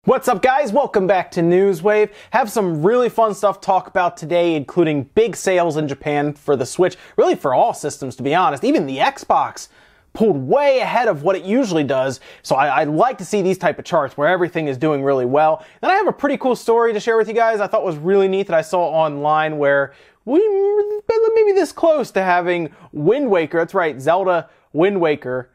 What's up, guys? Welcome back to Newswave. Have some really fun stuff to talk about today, including big sales in Japan for the Switch, really for all systems, to be honest. Even the Xbox pulled way ahead of what it usually does, so I like to see these type of charts where everything is doing really well. Then I have a pretty cool story to share with you guys I thought was really neat that I saw online where we maybe this close to having Wind Waker, that's right, Zelda Wind Waker,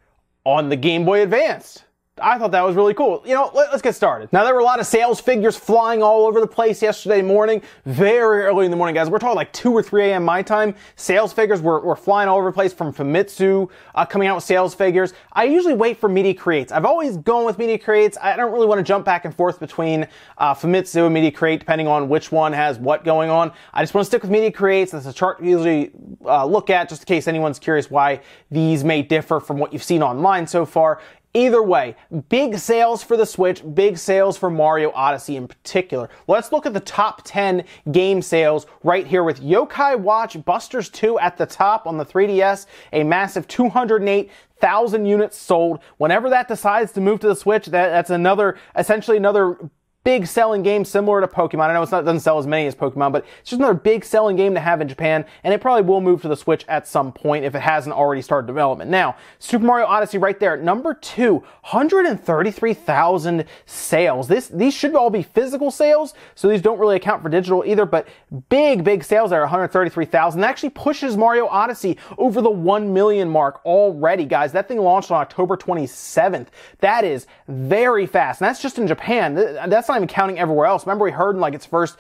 on the Game Boy Advance. I thought that was really cool. You know, let's get started. Now, there were a lot of sales figures flying all over the place yesterday morning, very early in the morning, guys. We're talking like 2 or 3 a.m. my time. Sales figures were flying all over the place from Famitsu coming out with sales figures. I usually wait for Media Creates. I've always gone with Media Creates. I don't really want to jump back and forth between Famitsu and Media Create, depending on which one has what going on. I just want to stick with Media Creates. That's a chart we usually look at, just in case anyone's curious why these may differ from what you've seen online so far. Either way, big sales for the Switch, big sales for Mario Odyssey in particular. Let's look at the top 10 game sales right here with Yokai Watch Busters 2 at the top on the 3DS, a massive 208,000 units sold. Whenever that decides to move to the Switch, that's essentially another big selling game similar to Pokemon. I know it doesn't sell as many as Pokemon, but it's just another big selling game to have in Japan, and it probably will move to the Switch at some point if it hasn't already started development. Now, Super Mario Odyssey right there, number 2, 133,000 sales. These should all be physical sales, so these don't really account for digital either, but big sales there, 133,000. That actually pushes Mario Odyssey over the 1 million mark already, guys. That thing launched on October 27th. That is very fast, and that's just in Japan. That's not even counting everywhere else. Remember, we heard in like its first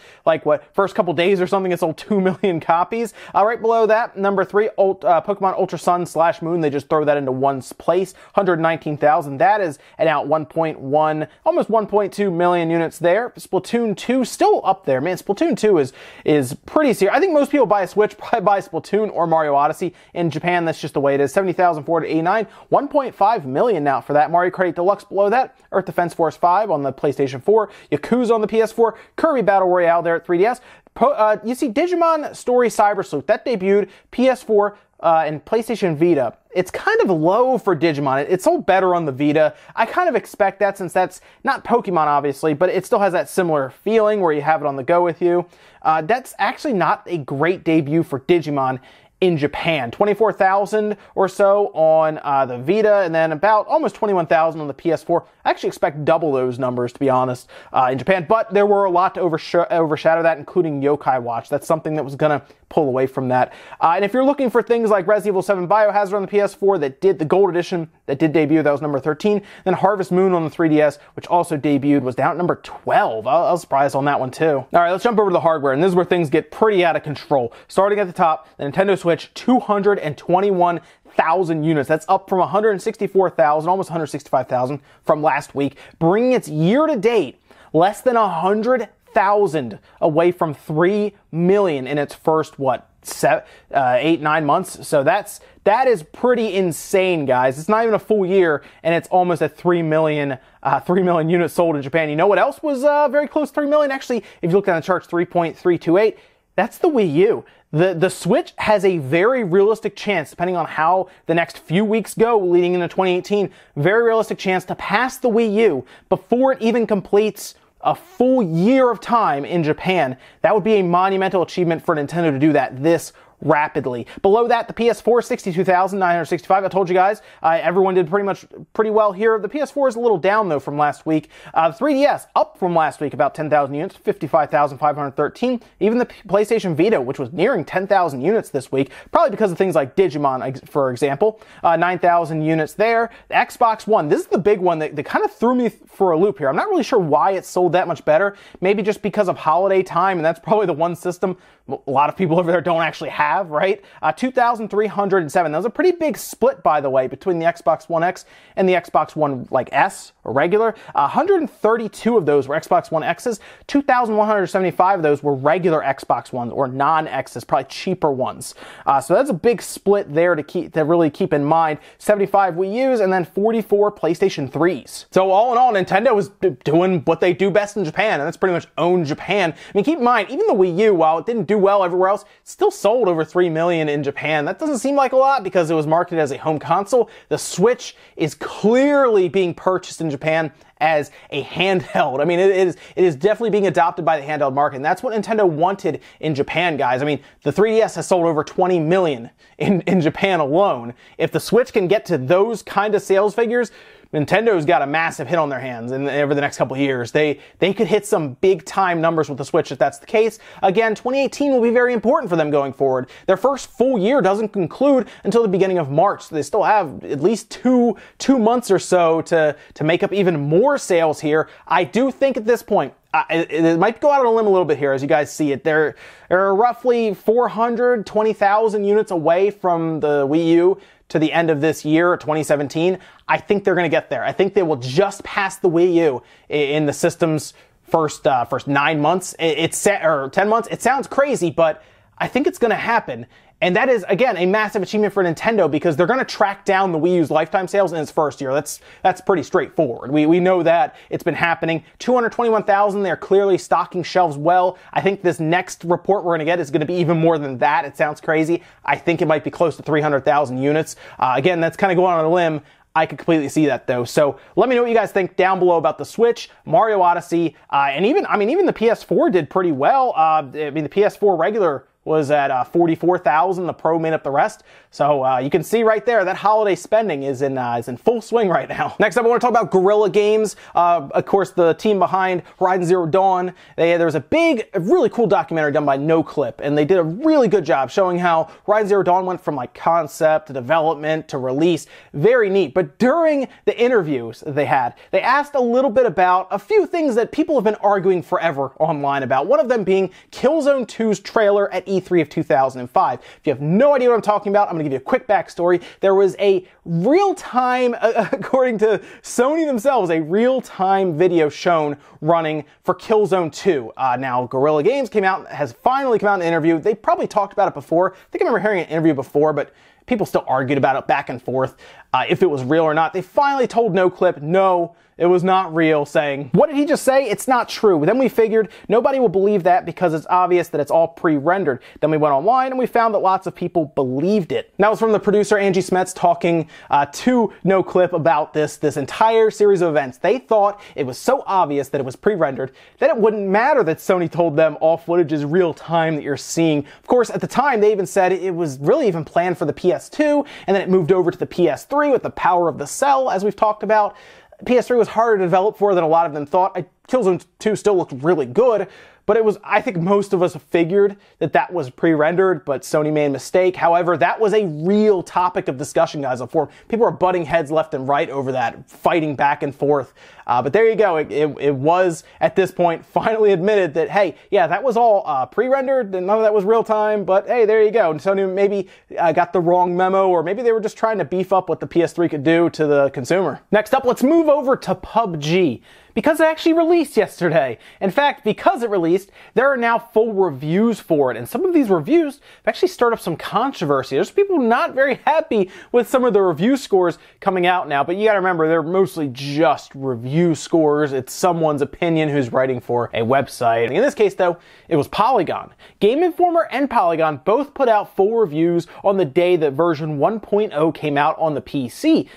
couple days or something, it sold 2 million copies. Right below that, number 3, Pokemon Ultra Sun / Moon. They just throw that into one place, 119,000. That is at out 1.1, almost 1.2 million units there. Splatoon 2 still up there, man. Splatoon 2 is pretty serious. I think most people buy a Switch probably buy Splatoon or Mario Odyssey. In Japan, that's just the way it is. 70,489, 1.5 million now for that. Mario Kart 8 Deluxe below that. Earth Defense Force 5 on the PlayStation 4. Yakuza on the PS4, Kirby Battle Royale there at 3DS. You see Digimon Story Cyber Sleuth, that debuted PS4 and PlayStation Vita. It's kind of low for Digimon. It sold better on the Vita. I kind of expect that since that's not Pokemon, obviously, but it still has that similar feeling where you have it on the go with you. That's actually not a great debut for Digimon in Japan. 24,000 or so on the Vita, and then about almost 21,000 on the PS4. I actually expect double those numbers, to be honest, in Japan, but there were a lot to overshadow that, including Yokai Watch. That's something that was going to pull away from that. And if you're looking for things like Resident Evil 7 Biohazard on the PS4 that did the Gold Edition, that did debut, that was number 13. Then Harvest Moon on the 3DS, which also debuted, was down at number 12. I was surprised on that one too. All right, let's jump over to the hardware, and this is where things get pretty out of control. Starting at the top, the Nintendo Switch, 221,000 units. That's up from 164,000, almost 165,000 from last week, bringing its year-to-date less than 100,000 away from 3 million in its first, 8-9 months. So that is pretty insane, guys. It's not even a full year, and it's almost at 3 million units sold in Japan. You know what else was very close to 3 million? Actually, if you look at the charts, 3.328. That's the Wii U. The Switch has a very realistic chance, depending on how the next few weeks go leading into 2018, very realistic chance to pass the Wii U before it even completes a full year of time in Japan. That would be a monumental achievement for Nintendo to do that this rapidly. Below that, the PS4, 62,965. I told you guys, everyone did pretty well here. The PS4 is a little down, though, from last week. The 3DS, up from last week, about 10,000 units, 55,513. Even the PlayStation Vita, which was nearing 10,000 units this week, probably because of things like Digimon, for example, 9,000 units there. The Xbox One, this is the big one that kind of threw me for a loop here. I'm not really sure why it sold that much better. Maybe just because of holiday time, and that's probably the one system a lot of people over there don't actually have, right? 2,307. That was a pretty big split, by the way, between the Xbox One X and the Xbox One S or regular. 132 of those were Xbox One X's. 2,175 of those were regular Xbox Ones or non-X's, probably cheaper ones. So that's a big split there to really keep in mind. 75 Wii U's and then 44 PlayStation 3s. So all in all, Nintendo was doing what they do best in Japan, and that's pretty much own Japan. I mean, keep in mind, even the Wii U, while it didn't do well everywhere else, still sold over 3 million in Japan. That doesn't seem like a lot because it was marketed as a home console. The Switch is clearly being purchased in Japan as a handheld. I mean, it is definitely being adopted by the handheld market, and that's what Nintendo wanted in Japan, guys. I mean, the 3DS has sold over 20 million in Japan alone. If the Switch can get to those kind of sales figures, Nintendo's got a massive hit on their hands over the next couple of years. They could hit some big time numbers with the Switch if that's the case. Again, 2018 will be very important for them going forward. Their first full year doesn't conclude until the beginning of March, so they still have at least two months or so to make up even more sales here. I do think at this point, it might go out on a limb a little bit here as you guys see it. They're roughly 420,000 units away from the Wii U to the end of this year, 2017. I think they're going to get there. I think they will just pass the Wii U in the system's first 9 months. Or 10 months. It sounds crazy, but I think it's going to happen. And that is, again, a massive achievement for Nintendo because they're going to track down the Wii U's lifetime sales in its first year. That's pretty straightforward. We know that. It's been happening. 221,000, they're clearly stocking shelves well. I think this next report we're going to get is going to be even more than that. It sounds crazy. I think it might be close to 300,000 units. Again, that's kind of going on a limb. I could completely see that though. So let me know what you guys think down below about the Switch, Mario Odyssey, and even the PS4 did pretty well. I mean, the PS4 regular was at 44,000. The Pro made up the rest. So you can see right there that holiday spending is in full swing right now. Next up, I want to talk about Guerrilla Games. Of course, the team behind Horizon Zero Dawn. There was a really cool documentary done by NoClip, and they did a really good job showing how Horizon Zero Dawn went from like concept to development to release. Very neat. But during the interviews that they had, they asked a little bit about a few things that people have been arguing forever online about. One of them being Killzone 2's trailer at E3 of 2005. If you have no idea what I'm talking about, I'm going to give you a quick backstory. There was a real-time, according to Sony themselves, a real-time video shown running for Killzone 2. Now, Guerrilla Games has finally come out in an interview. They probably talked about it before. I think I remember hearing an interview before, but people still argued about it back and forth, if it was real or not. They finally told NoClip, no, it was not real, saying, what did he just say? It's not true. But then we figured nobody will believe that because it's obvious that it's all pre-rendered. Then we went online and we found that lots of people believed it. And that was from the producer Angie Smets talking to NoClip about this entire series of events. They thought it was so obvious that it was pre-rendered that it wouldn't matter that Sony told them all footage is real time that you're seeing. Of course, at the time, they even said it was really even planned for the PS2, and then it moved over to the PS3 with the power of the cell, as we've talked about. PS3 was harder to develop for than a lot of them thought. Killzone 2 still looked really good, but it was, I think most of us figured that was pre-rendered, but Sony made a mistake. However, that was a real topic of discussion, guys, on forum. People were butting heads left and right over that, fighting back and forth. But there you go. It was, at this point, finally admitted that, hey, yeah, that was all pre-rendered, and none of that was real time, but hey, there you go. And Sony maybe got the wrong memo, or maybe they were just trying to beef up what the PS3 could do to the consumer. Next up, let's move over to PUBG, because it actually released yesterday. In fact, because it released, there are now full reviews for it, and some of these reviews have actually stirred up some controversy. There's people not very happy with some of the review scores coming out now, but you gotta remember, they're mostly just review scores. It's someone's opinion who's writing for a website. In this case, though, it was Polygon. Game Informer and Polygon both put out full reviews on the day that version 1.0 came out on the PC.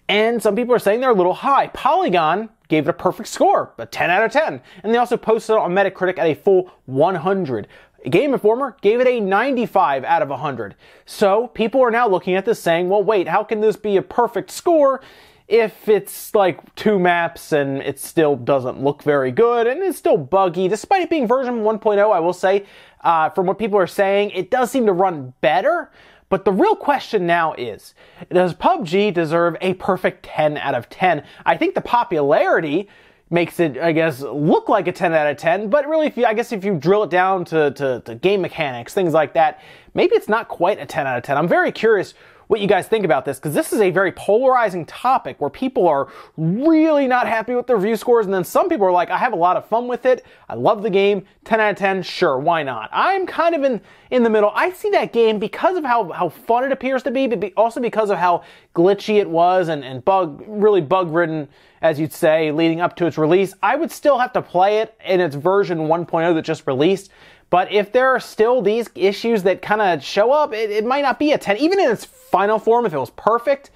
And some people are saying they're a little high. Polygon gave it a perfect score, a 10 out of 10. And they also posted it on Metacritic at a full 100. Game Informer gave it a 95 out of 100. So people are now looking at this saying, well, wait, how can this be a perfect score if it's like 2 maps and it still doesn't look very good and it's still buggy? Despite it being version 1.0, I will say, from what people are saying, it does seem to run better. But the real question now is, does PUBG deserve a perfect 10 out of 10? I think the popularity makes it, I guess, look like a 10 out of 10, but really, if you drill it down to game mechanics, things like that, maybe it's not quite a 10 out of 10. I'm very curious what you guys think about this, because this is a very polarizing topic where people are really not happy with the review scores, and then some people are like, I have a lot of fun with it, I love the game, 10 out of 10, sure, why not? I'm kind of in the middle. I see that game because of how fun it appears to be, but also because of how glitchy it was and really bug-ridden, as you'd say, leading up to its release. I would still have to play it in its version 1.0 that just released. But if there are still these issues that kind of show up, it might not be a 10. Even in its final form, if it was perfect,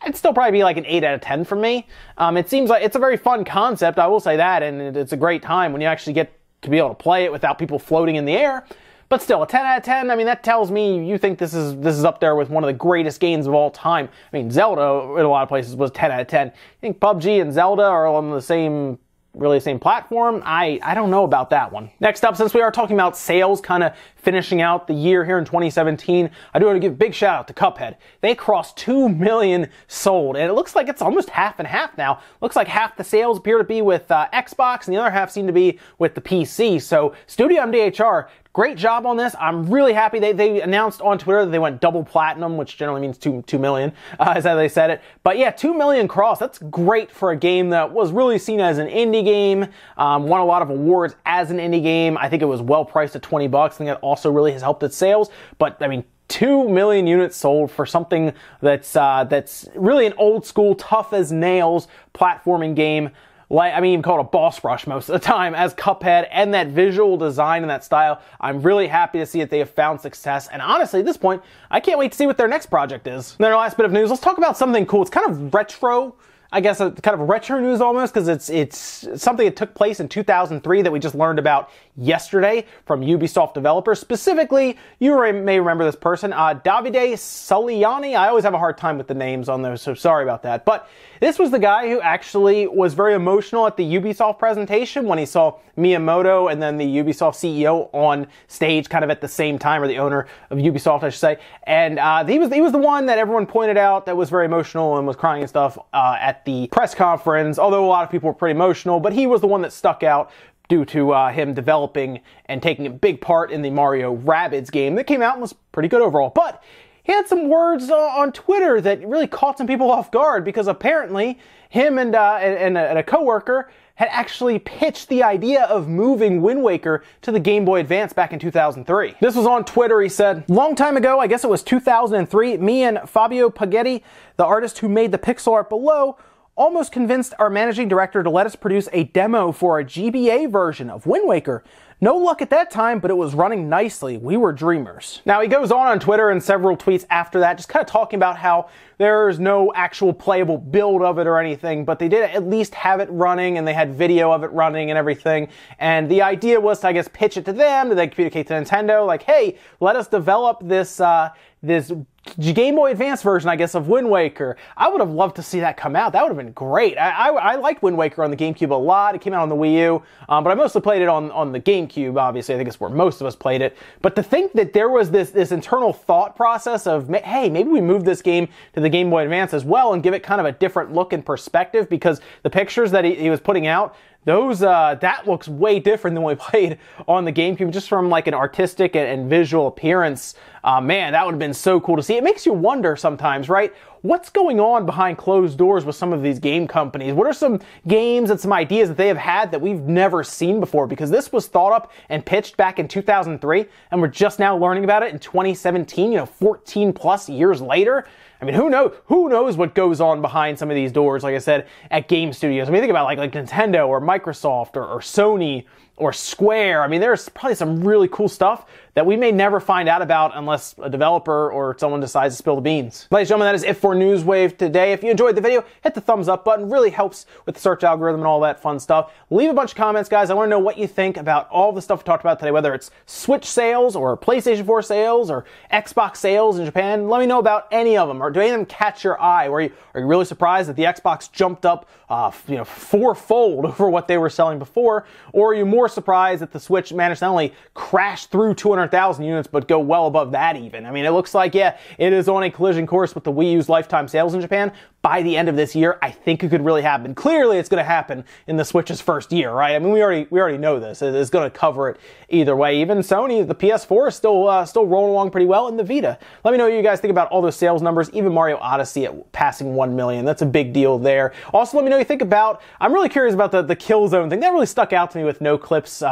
it'd still probably be like an 8 out of 10 from me. It seems like it's a very fun concept, I will say that, and it's a great time when you actually get to be able to play it without people floating in the air. But still, a 10 out of 10, I mean, that tells me you think this is up there with one of the greatest games of all time. I mean, Zelda, in a lot of places, was 10 out of 10. I think PUBG and Zelda are on the same platform. I don't know about that one. Next up, since we are talking about sales kind of finishing out the year here in 2017, I do want to give a big shout out to Cuphead. They crossed 2 million sold, and it looks like it's almost half and half now. Looks like half the sales appear to be with Xbox, and the other half seem to be with the PC. So Studio MDHR, great job on this. I'm really happy. They announced on Twitter that they went double platinum, which generally means 2 million, is how they said it. But yeah, 2 million cross. That's great for a game that was really seen as an indie game, won a lot of awards as an indie game. I think it was well priced at $20. I think that also really has helped its sales. But I mean, 2 million units sold for something that's really an old school, tough as nails platforming game. I mean, even call it a boss rush most of the time as Cuphead, and that visual design and that style. I'm really happy to see that they have found success. And honestly, at this point, I can't wait to see what their next project is. And then our last bit of news, let's talk about something cool. It's kind of retro, I guess, kind of retro news almost, because it's something that took place in 2003 that we just learned about yesterday from Ubisoft developers. Specifically, you may remember this person, Davide Soliani. I always have a hard time with the names on those, so sorry about that. But this was the guy who actually was very emotional at the Ubisoft presentation when he saw Miyamoto and then the Ubisoft CEO on stage kind of at the same time, or the owner of Ubisoft, I should say. And he was the one that everyone pointed out that was very emotional and was crying and stuff at the press conference, although a lot of people were pretty emotional, but he was the one that stuck out due to him developing and taking a big part in the Mario Rabbids game that came out and was pretty good overall. But he had some words on Twitter that really caught some people off guard, because apparently him and a coworker had actually pitched the idea of moving Wind Waker to the Game Boy Advance back in 2003. This was on Twitter. He said, "Long time ago, I guess it was 2003, me and Fabio Paghetti, the artist who made the pixel art below, almost convinced our managing director to let us produce a demo for a GBA version of Wind Waker. No luck at that time, but it was running nicely. We were dreamers." Now, he goes on Twitter and several tweets after that, just kind of talking about how there's no actual playable build of it or anything, but they did at least have it running, and they had video of it running and everything. And the idea was to, I guess, pitch it to them, to then communicate to Nintendo, like, hey, let us develop this Game Boy Advance version, I guess, of Wind Waker. I would have loved to see that come out. That would have been great. I liked Wind Waker on the GameCube a lot. It came out on the Wii U, but I mostly played it on the GameCube, obviously. I think it's where most of us played it. But to think that there was this internal thought process of, hey, maybe we move this game to the Game Boy Advance as well and give it kind of a different look and perspective, because the pictures that he was putting out, that looks way different than what we played on the GameCube, just from like an artistic and visual appearance. Man, that would have been so cool to see. It makes you wonder sometimes, right? What's going on behind closed doors with some of these game companies? What are some games and some ideas that they have had that we've never seen before? Because this was thought up and pitched back in 2003, and we're just now learning about it in 2017, 14 plus years later. I mean, who knows what goes on behind some of these doors, like I said, at game studios. I mean, think about like Nintendo or Microsoft or Sony or Square. I mean, there's probably some really cool stuff that we may never find out about unless a developer or someone decides to spill the beans. Ladies and gentlemen, that is it for Newswave today. If you enjoyed the video, hit the thumbs up button. Really helps with the search algorithm and all that fun stuff. Leave a bunch of comments, guys. I want to know what you think about all the stuff we talked about today, whether it's Switch sales or PlayStation 4 sales or Xbox sales in Japan. Let me know about any of them. Or do any of them catch your eye? Are you really surprised that the Xbox jumped up fourfold over what they were selling before? Or are you more surprised that the Switch managed to not only crash through 200,000 units, but go well above that even? I mean, it looks like, yeah, it is on a collision course with the Wii U's lifetime sales in Japan. By the end of this year, I think it could really happen. Clearly, it's going to happen in the Switch's first year, right? I mean, we already know this. It's going to cover it either way. Even Sony, the PS4 is still rolling along pretty well, and the Vita. Let me know what you guys think about all those sales numbers. Even Mario Odyssey at passing 1 million. That's a big deal there. Also, let me know what you think about. I'm really curious about the Killzone thing. That really stuck out to me with No Clips.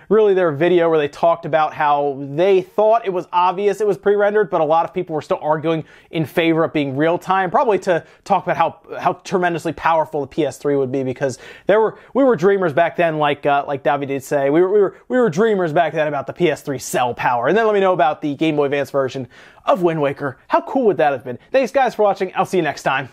Really their video where they talked about how how they thought it was obvious it was pre-rendered, but a lot of people were still arguing in favor of being real-time, probably to talk about how tremendously powerful the PS3 would be, because we were dreamers back then, like Davi did say. We were dreamers back then about the PS3 cell power. And then let me know about the Game Boy Advance version of Wind Waker. How cool would that have been? Thanks guys for watching. I'll see you next time.